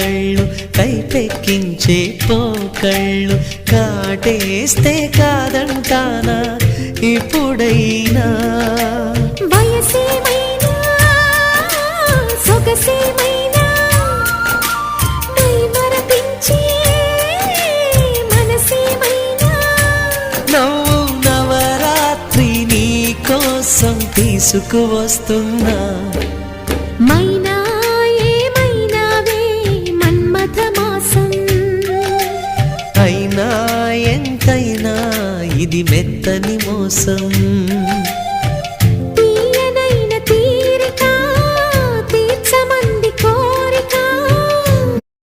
కళ్ళు కైపెక్కించే పోకళ్ళు కాటేస్తే కాదంటానా ఇప్పుడైనా వయసేమైనా సొగసేమైనా మరపించే మనసేమైనా నవ్వు నవరాత్రి నీ కోసం తీసుకువస్తున్నా మైనా ఏమైనావే మన్మథ మాసం అయినా ఎంతైనా ఇది మెత్తని మోసం